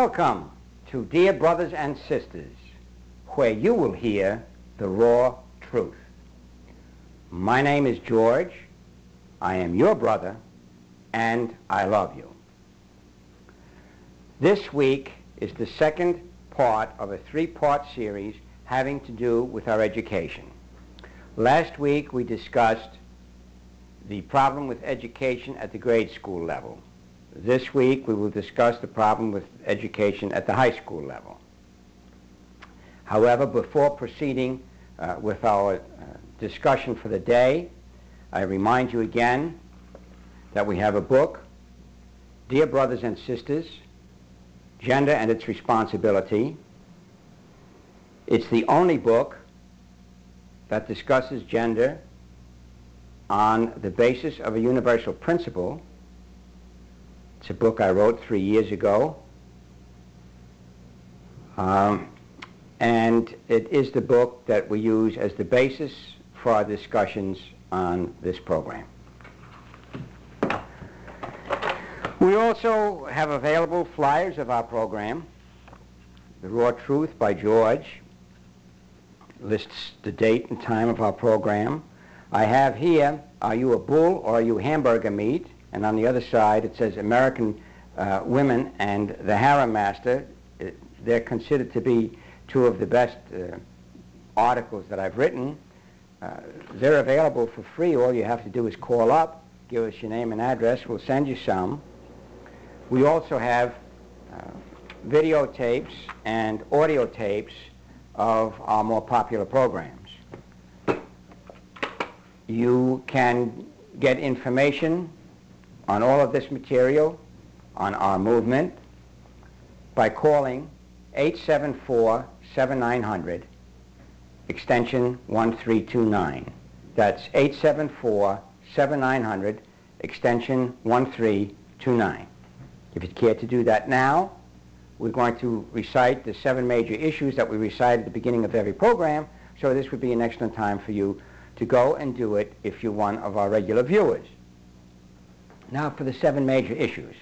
Welcome to Dear Brothers and Sisters, where you will hear the raw truth. My name is George. I am your brother, and I love you. This week is the second part of a three-part series having to do with our education. Last week we discussed the problem with education at the grade school level. This week we will discuss the problem with education at the high school level. However, before proceeding with our discussion for the day, I remind you again that we have a book, Dear Brothers and Sisters, Gender and Its Responsibility. It's the only book that discusses gender on the basis of a universal principle. It's a book I wrote 3 years ago, and it is the book that we use as the basis for our discussions on this program. We also have available flyers of our program. The Raw Truth by George lists the date and time of our program. I have here, Are You a Bull or Are You Hamburger Meat? And on the other side it says American Women and the Harem Master. They're considered to be two of the best articles that I've written. They're available for free. All you have to do is call up, give us your name and address. We'll send you some. We also have videotapes and audio tapes of our more popular programs. You can get information on all of this material, on our movement, by calling 874-7900, extension 1329. That's 874-7900, extension 1329. If you care to do that now, we're going to recite the 7 major issues that we recite at the beginning of every program, so this would be an excellent time for you to go and do it if you're one of our regular viewers. Now for the 7 major issues.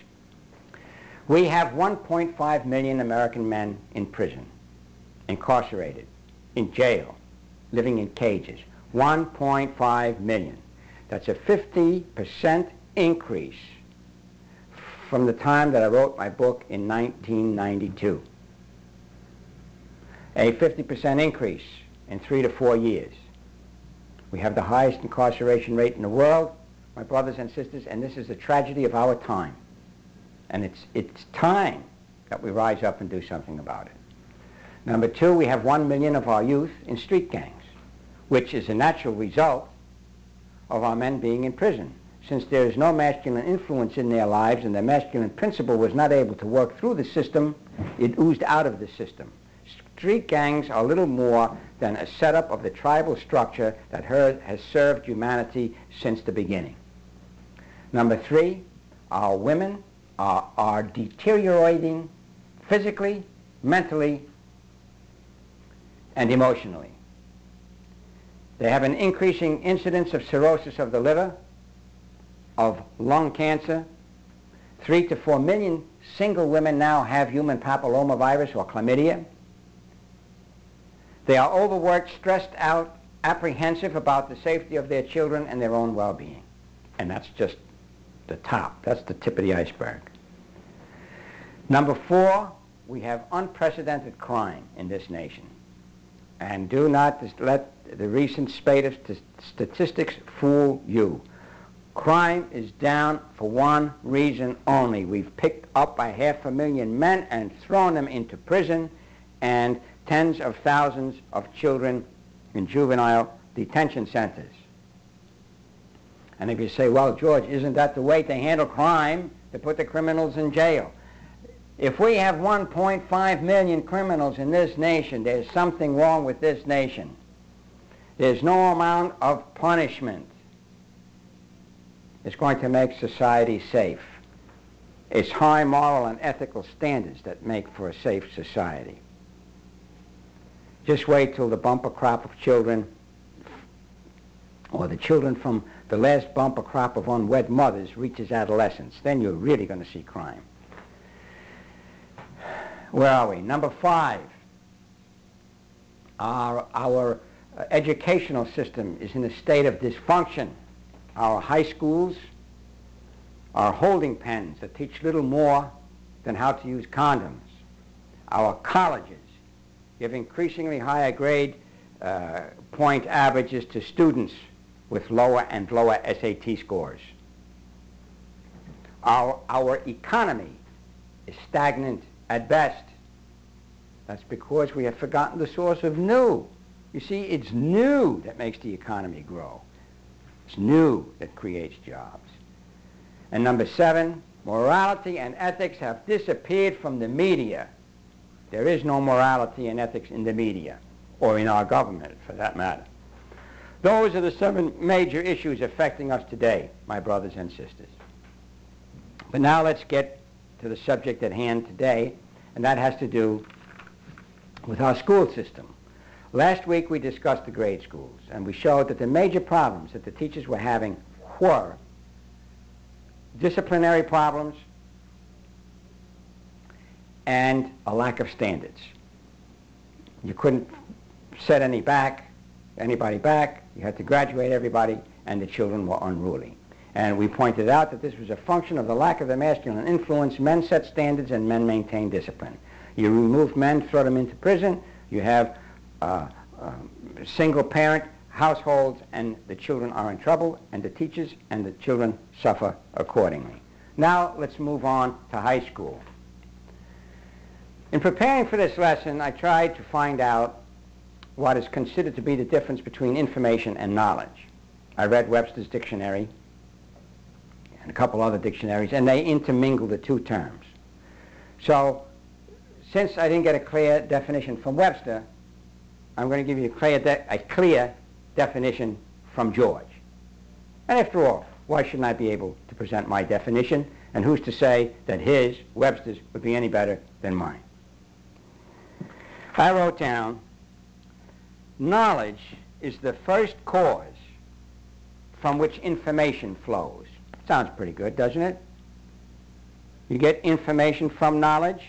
We have 1.5 million American men in prison, incarcerated, in jail, living in cages. 1.5 million. That's a 50% increase from the time that I wrote my book in 1992. A 50% increase in 3 to 4 years. We have the highest incarceration rate in the world, my brothers and sisters, and this is the tragedy of our time. And it's time that we rise up and do something about it. Number 2, we have 1 million of our youth in street gangs, which is a natural result of our men being in prison. Since there is no masculine influence in their lives and the masculine principle was not able to work through the system, it oozed out of the system. Street gangs are little more than a setup of the tribal structure that has served humanity since the beginning. Number 3, our women are deteriorating physically, mentally, and emotionally. They have an increasing incidence of cirrhosis of the liver, of lung cancer. 3 to 4 million single women now have human papillomavirus or chlamydia. They are overworked, stressed out, apprehensive about the safety of their children and their own well-being. And that's just the top. That's the tip of the iceberg. Number 4, we have unprecedented crime in this nation. And do not let the recent spate of statistics fool you. Crime is down for one reason only. We've picked up 500,000 men and thrown them into prison, and tens of thousands of children in juvenile detention centers. And if you say, well, George, isn't that the way to handle crime, to put the criminals in jail? If we have 1.5 million criminals in this nation, there's something wrong with this nation. There's no amount of punishment is going to make society safe. It's high moral and ethical standards that make for a safe society. Just wait till the bumper crop of children, or the children from the last bumper crop of unwed mothers reaches adolescence. Then you're really going to see crime. Where are we? Number 5. Our educational system is in a state of dysfunction. Our high schools are holding pens that teach little more than how to use condoms. Our colleges give increasingly higher grade point averages to students with lower and lower SAT scores. Our economy is stagnant at best. That's because we have forgotten the source of new. You see, it's new that makes the economy grow. It's new that creates jobs. And number 7, morality and ethics have disappeared from the media. There is no morality and ethics in the media, or in our government, for that matter. Those are the 7 major issues affecting us today, my brothers and sisters. But now let's get to the subject at hand today, and that has to do with our school system. Last week we discussed the grade schools, and we showed that the major problems that the teachers were having were disciplinary problems and a lack of standards. You couldn't set anybody back. You had to graduate everybody, and the children were unruly. And we pointed out that this was a function of the lack of the masculine influence. Men set standards and men maintain discipline. You remove men, throw them into prison, you have single-parent households, and the children are in trouble, and the teachers and the children suffer accordingly. Now let's move on to high school. In preparing for this lesson, I tried to find out what is considered to be the difference between information and knowledge. I read Webster's dictionary and a couple other dictionaries, and they intermingle the two terms. So, since I didn't get a clear definition from Webster, I'm going to give you a clear definition from George. And after all, why shouldn't I be able to present my definition? And who's to say that his, Webster's, would be any better than mine? I wrote down, knowledge is the first cause from which information flows. Sounds pretty good, doesn't it? You get information from knowledge.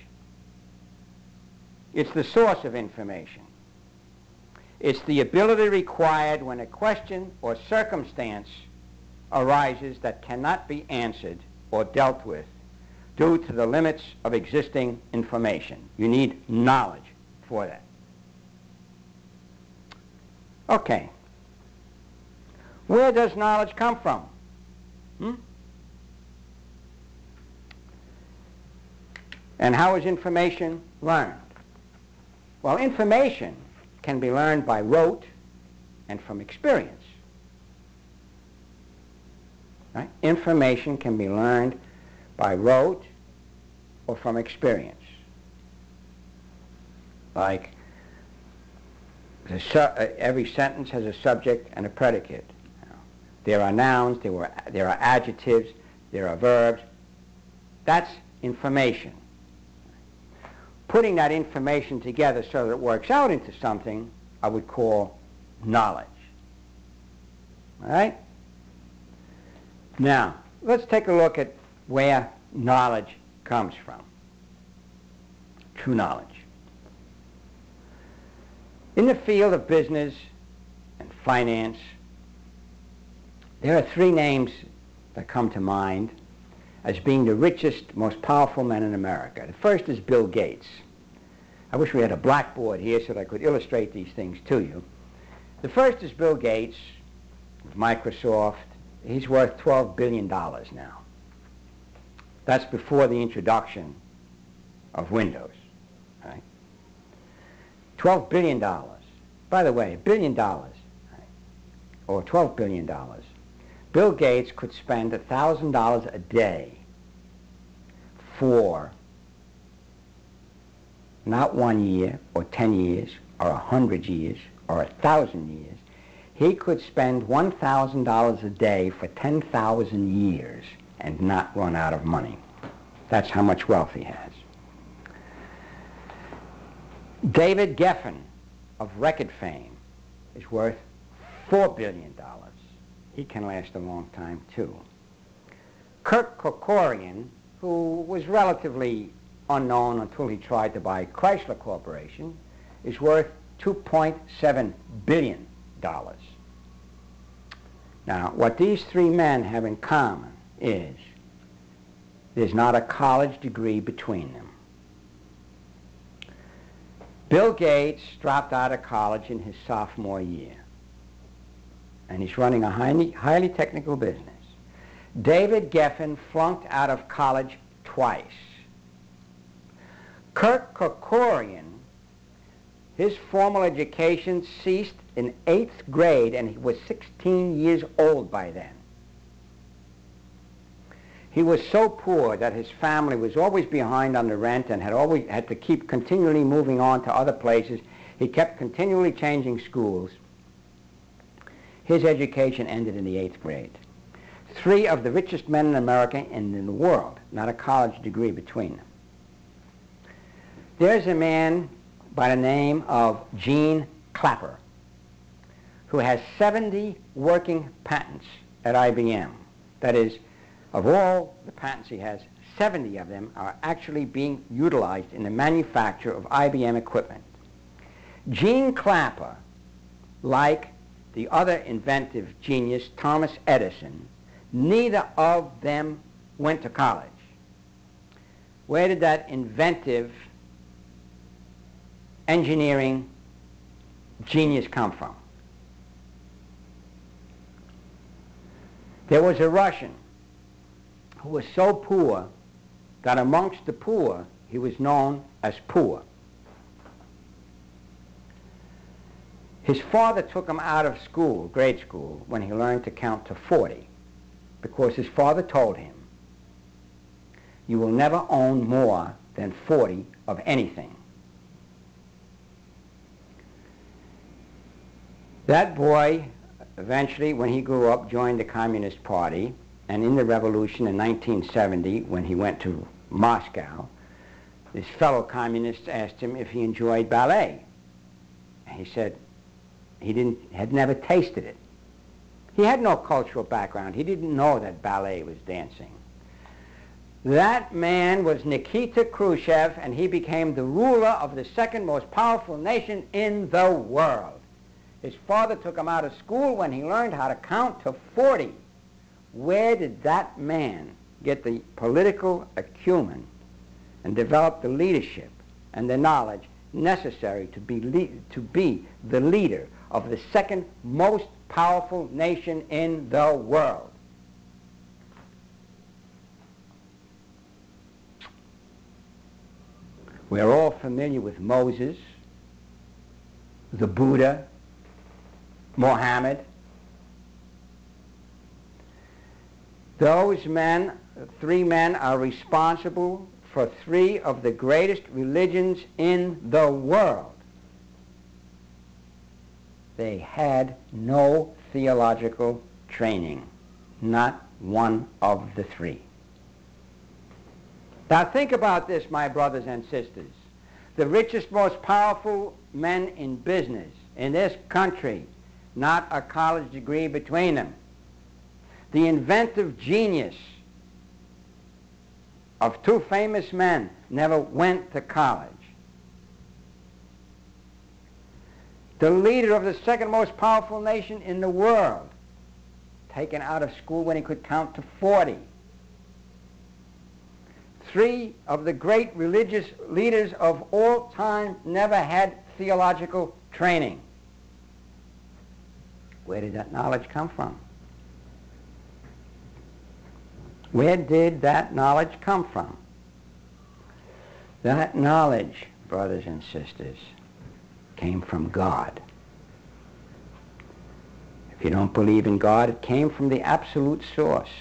It's the source of information. It's the ability required when a question or circumstance arises that cannot be answered or dealt with due to the limits of existing information. You need knowledge for that. Okay. Where does knowledge come from? And how is information learned? Well, information can be learned by rote and from experience. Right? Information can be learned by rote or from experience. Like every sentence has a subject and a predicate. There are nouns, there are adjectives, there are verbs. That's information. Putting that information together so that it works out into something, I would call knowledge. All right? Now, let's take a look at where knowledge comes from. True knowledge. In the field of business and finance, there are 3 names that come to mind as being the richest, most powerful men in America. The first is Bill Gates. I wish we had a blackboard here so that I could illustrate these things to you. The first is Bill Gates with Microsoft. He's worth $12 billion now. That's before the introduction of Windows. Right? $12 billion. By the way, $1 billion, right, or $12 billion. Bill Gates could spend $1,000 a day for not 1 year or 10 years or 100 years or 1,000 years. He could spend $1,000 a day for 10,000 years and not run out of money. That's how much wealth he has. David Geffen of record fame is worth $4 billion. He can last a long time, too. Kirkorian, who was relatively unknown until he tried to buy Chrysler Corporation, is worth $2.7 billion. Now, what these three men have in common is there's not a college degree between them. Bill Gates dropped out of college in his sophomore year, and he's running a highly technical business. David Geffen flunked out of college twice. Kirkorian, his formal education ceased in 8th grade, and he was 16 years old by then. He was so poor that his family was always behind on the rent and had to keep continually moving on to other places. He kept continually changing schools. His education ended in the 8th grade. Three of the richest men in America and in the world, not a college degree between them. There's a man by the name of Gene Clapper who has 70 working patents at IBM. That is, of all the patents he has, 70 of them are actually being utilized in the manufacture of IBM equipment. Gene Clapper, like the other inventive genius, Thomas Edison, neither of them went to college. Where did that inventive engineering genius come from? There was a Russian who was so poor that amongst the poor he was known as poor. His father took him out of school, grade school, when he learned to count to 40, because his father told him, "You will never own more than 40 of anything." That boy eventually, when he grew up, joined the Communist Party, and in the revolution in 1970, when he went to Moscow, his fellow communists asked him if he enjoyed ballet. And he said he had never tasted it. He had no cultural background. He didn't know that ballet was dancing. That man was Nikita Khrushchev, and he became the ruler of the second most powerful nation in the world. His father took him out of school when he learned how to count to 40. Where did that man get the political acumen and develop the leadership and the knowledge necessary to be the leader of the second most powerful nation in the world? We're all familiar with Moses, the Buddha, Mohammed. Those men, three men, are responsible for three of the greatest religions in the world. They had no theological training, not one of the three. Now think about this, my brothers and sisters. The richest, most powerful men in business in this country, not a college degree between them. The inventive genius of two famous men never went to college. The leader of the second most powerful nation in the world, taken out of school when he could count to 40. Three of the great religious leaders of all time never had theological training. Where did that knowledge come from? Where did that knowledge come from? That knowledge, brothers and sisters, came from God. If you don't believe in God, it came from the absolute source.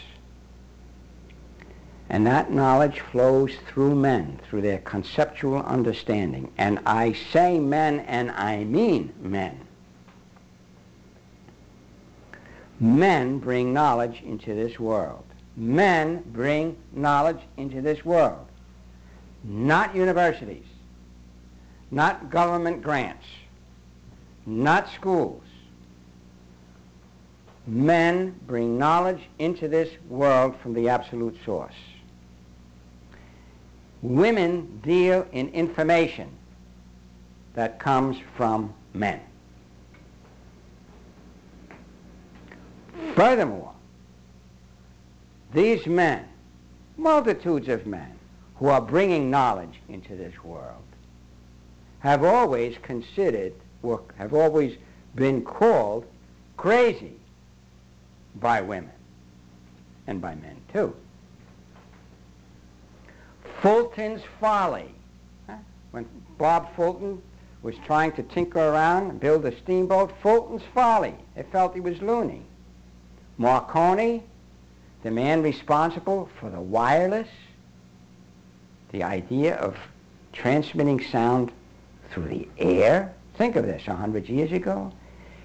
And that knowledge flows through men, through their conceptual understanding. And I say men, and I mean men. Men bring knowledge into this world. Men bring knowledge into this world. Not universities, not government grants, not schools. Men bring knowledge into this world from the absolute source. Women deal in information that comes from men. Furthermore, these men, multitudes of men, who are bringing knowledge into this world, have always considered, or have always been called crazy by women, and by men too. Fulton's folly. When Bob Fulton was trying to tinker around and build a steamboat, Fulton's folly. They felt he was loony. Marconi, the man responsible for the wireless, the idea of transmitting sound through the air. Think of this, 100 years ago.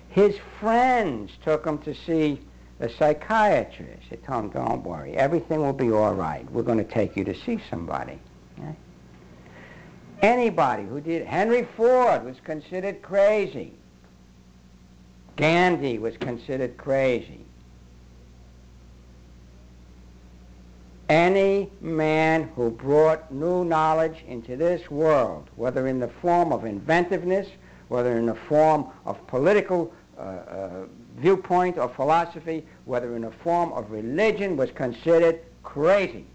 His friends took him to see a psychiatrist. They told him, don't worry, everything will be all right. We're going to take you to see somebody. Right? Anybody who did, Henry Ford was considered crazy. Gandhi was considered crazy. Any man who brought new knowledge into this world, whether in the form of inventiveness, whether in the form of political viewpoint or philosophy, whether in the form of religion, was considered crazy.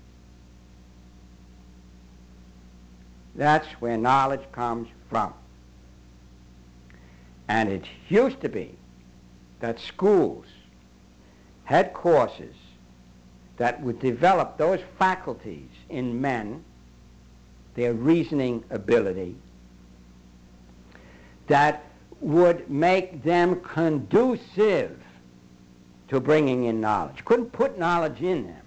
That's where knowledge comes from. And it used to be that schools had courses that would develop those faculties in men, their reasoning ability, that would make them conducive to bringing in knowledge. Couldn't put knowledge in them.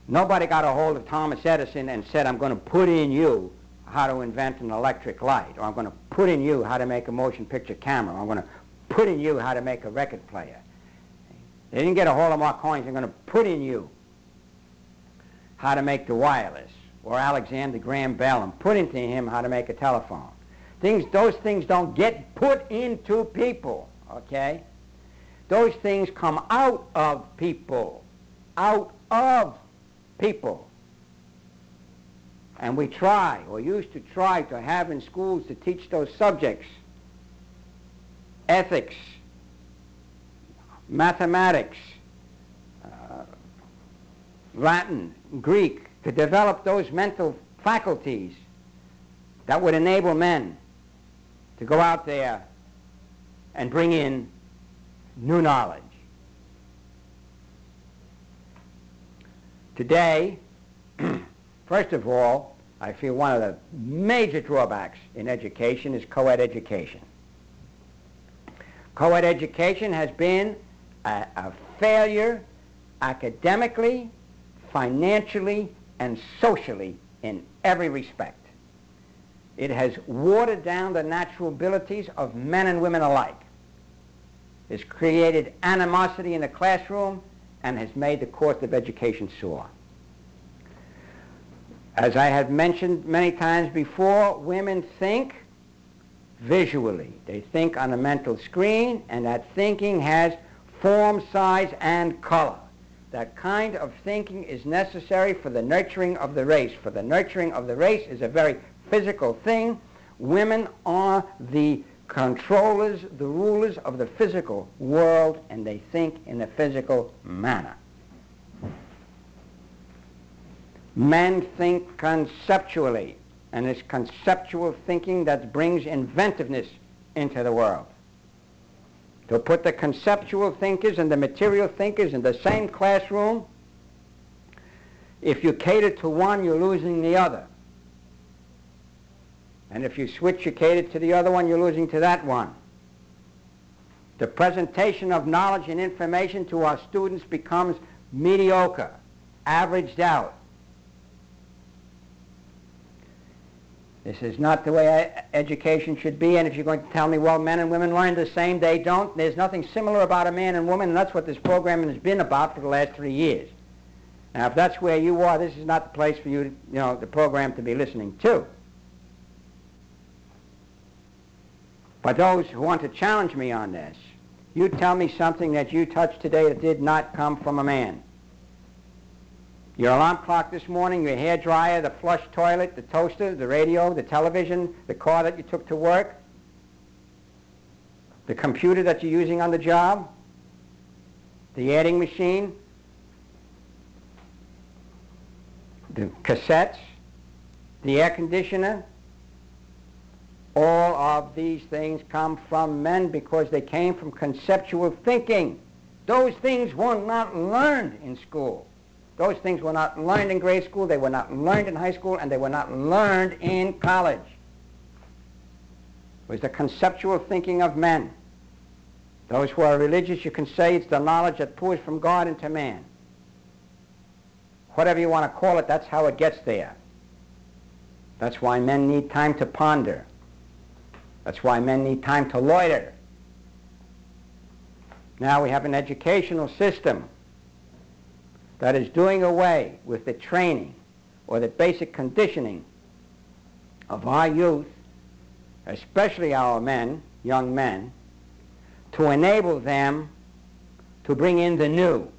Nobody got a hold of Thomas Edison and said, I'm going to put in you how to invent an electric light, or I'm going to put in you how to make a motion picture camera, or I'm going to put in you how to make a record player. They didn't get a hold of Marconi. They're going to put in you how to make the wireless, or Alexander Graham Bell, and put into him how to make a telephone. Those things don't get put into people, okay? Those things come out of people, out of people. And we try, or used to try, to have in schools to teach those subjects: ethics, mathematics, Latin, Greek, to develop those mental faculties that would enable men to go out there and bring in new knowledge. Today, first of all, I feel one of the major drawbacks in education is co-ed education. Co-ed education has been a failure academically, financially, and socially in every respect. It has watered down the natural abilities of men and women alike. It's created animosity in the classroom and has made the cost of education soar. As I have mentioned many times before, women think visually. They think on a mental screen, and that thinking has form, size, and color. That kind of thinking is necessary for the nurturing of the race. For the nurturing of the race is a very physical thing. Women are the controllers, the rulers of the physical world, and they think in a physical manner. Men think conceptually, and it's conceptual thinking that brings inventiveness into the world. To put the conceptual thinkers and the material thinkers in the same classroom, if you cater to one, you're losing the other. And if you switch your cater to the other one, you're losing to that one. The presentation of knowledge and information to our students becomes mediocre, averaged out. This is not the way education should be, and if you're going to tell me, well, men and women learn the same, they don't. There's nothing similar about a man and woman, and that's what this program has been about for the last 3 years. Now, if that's where you are, this is not the place for you, the program to be listening to. But those who want to challenge me on this, you tell me something that you touched today that did not come from a man. Your alarm clock this morning, your hair dryer, the flush toilet, the toaster, the radio, the television, the car that you took to work, the computer that you're using on the job, the adding machine, the cassettes, the air conditioner. All of these things come from men because they came from conceptual thinking. Those things were not learned in school. Those things were not learned in grade school, they were not learned in high school, and they were not learned in college. It was the conceptual thinking of men. Those who are religious, you can say it's the knowledge that pours from God into man. Whatever you want to call it, that's how it gets there. That's why men need time to ponder. That's why men need time to loiter. Now we have an educational system that is doing away with the training or the basic conditioning of our youth, especially our men, young men, to enable them to bring in the new.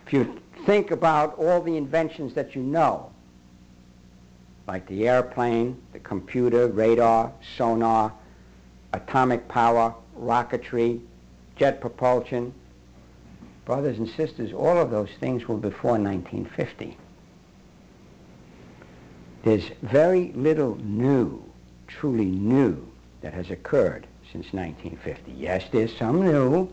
If you think about all the inventions that you know, like the airplane, the computer, radar, sonar, atomic power, rocketry, jet propulsion, brothers and sisters, all of those things were before 1950. There's very little new, truly new, that has occurred since 1950. Yes, there's some new,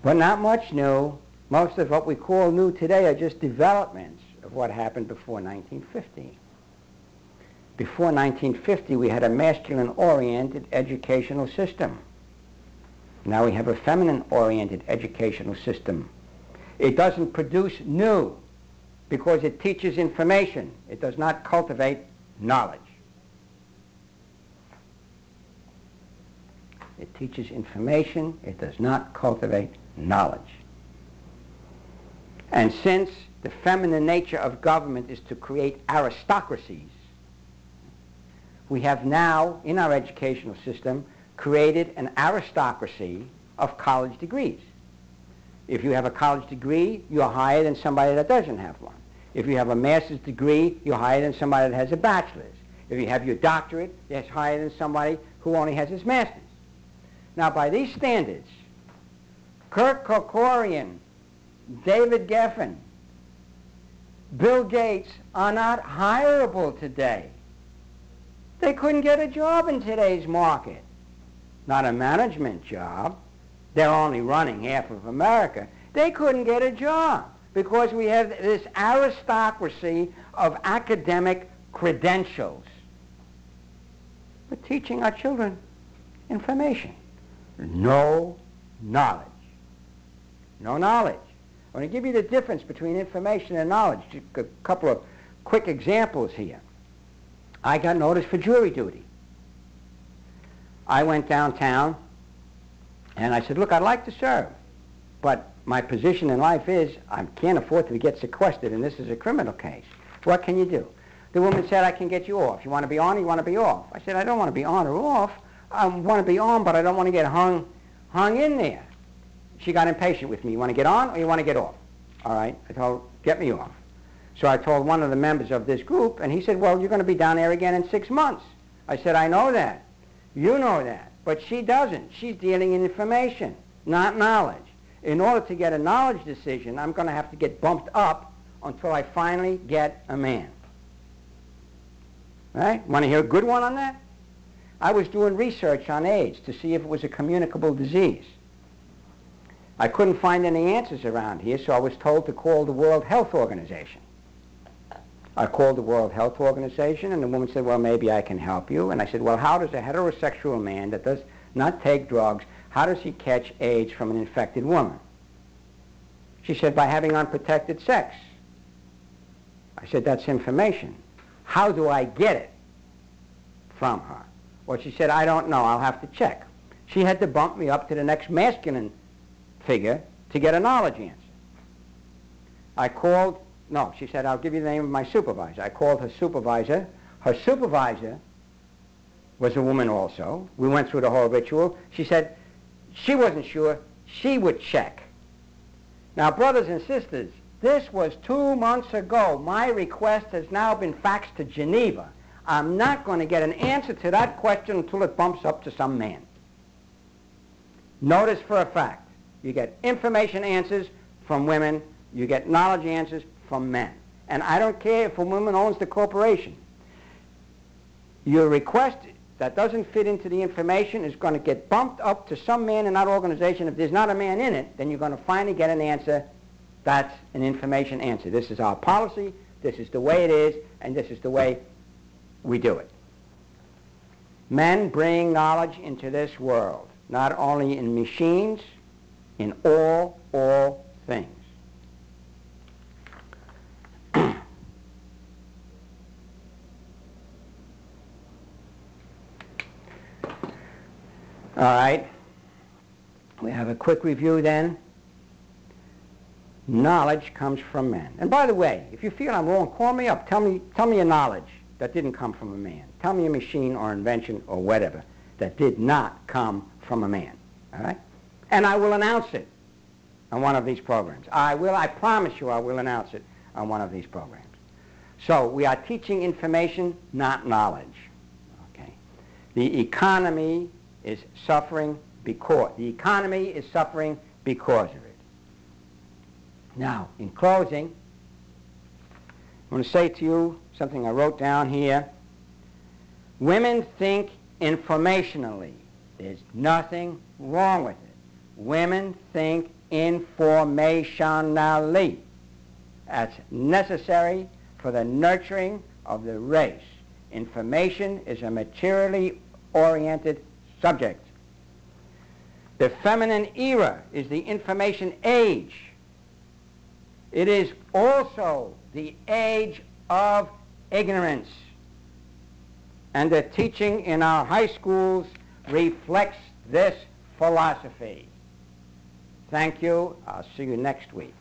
but not much new. Most of what we call new today are just developments of what happened before 1950. Before 1950, we had a masculine-oriented educational system. Now we have a feminine-oriented educational system. It doesn't produce new because it teaches information. It does not cultivate knowledge. It teaches information. It does not cultivate knowledge. And since the feminine nature of government is to create aristocracies, we have now, in our educational system, created an aristocracy of college degrees. If you have a college degree, you're higher than somebody that doesn't have one. If you have a master's degree, you're higher than somebody that has a bachelor's. If you have your doctorate, that's higher than somebody who only has his master's. Now, by these standards, Kirkorian, David Geffen, Bill Gates are not hireable today. They couldn't get a job in today's market. Not a management job. They're only running half of America. They couldn't get a job because we have this aristocracy of academic credentials. We're teaching our children information. No knowledge. No knowledge. I'm going to give you the difference between information and knowledge. A couple of quick examples here. I got noticed for jury duty. I went downtown and I said, look, I'd like to serve, but my position in life is I can't afford to get sequestered, and this is a criminal case. What can you do? The woman said, I can get you off. You want to be on or you want to be off? I said, I don't want to be on or off. I want to be on, but I don't want to get hung in there. She got impatient with me. You want to get on or you want to get off? All right. I told her, get me off. So I told one of the members of this group, and he said, well, you're going to be down there again in 6 months. I said, I know that. You know that. But she doesn't. She's dealing in information, not knowledge. In order to get a knowledge decision, I'm going to have to get bumped up until I finally get a man. Right? Want to hear a good one on that? I was doing research on AIDS to see if it was a communicable disease. I couldn't find any answers around here, so I was told to call the World Health Organization. I called the World Health Organization, and the woman said, well, maybe I can help you. And I said, well, how does a heterosexual man that does not take drugs, how does he catch AIDS from an infected woman? She said, by having unprotected sex. I said, that's information. How do I get it from her? Well, she said, I don't know. I'll have to check. She had to bump me up to the next masculine figure to get a knowledge answer. I called, no, she said, I'll give you the name of my supervisor. I called her supervisor. Her supervisor was a woman also. We went through the whole ritual. She said she wasn't sure. she would check. Now, brothers and sisters, this was 2 months ago. My request has now been faxed to Geneva. I'm not going to get an answer to that question until it bumps up to some man. Notice for a fact, you get information answers from women, you get knowledge answers from men. And I don't care if a woman owns the corporation. Your request that doesn't fit into the information is going to get bumped up to some man in that organization. If there's not a man in it, then you're going to finally get an answer that's an information answer. This is our policy, this is the way it is, and this is the way we do it. Men bring knowledge into this world, not only in machines, in all things. All right. We have a quick review then. Knowledge comes from men. And by the way, if you feel I'm wrong, call me up. Tell me a knowledge that didn't come from a man. Tell me a machine or invention or whatever that did not come from a man. All right? And I will announce it on one of these programs. I promise you I will announce it on one of these programs. So we are teaching information, not knowledge. Okay? The economy is suffering because of it. Now, in closing, I want to say to you something I wrote down here. Women think informationally. There's nothing wrong with it. Women think informationally. That's necessary for the nurturing of the race. Information is a materially oriented subject. The feminine era is the information age. It is also the age of ignorance. And the teaching in our high schools reflects this philosophy. Thank you. I'll see you next week.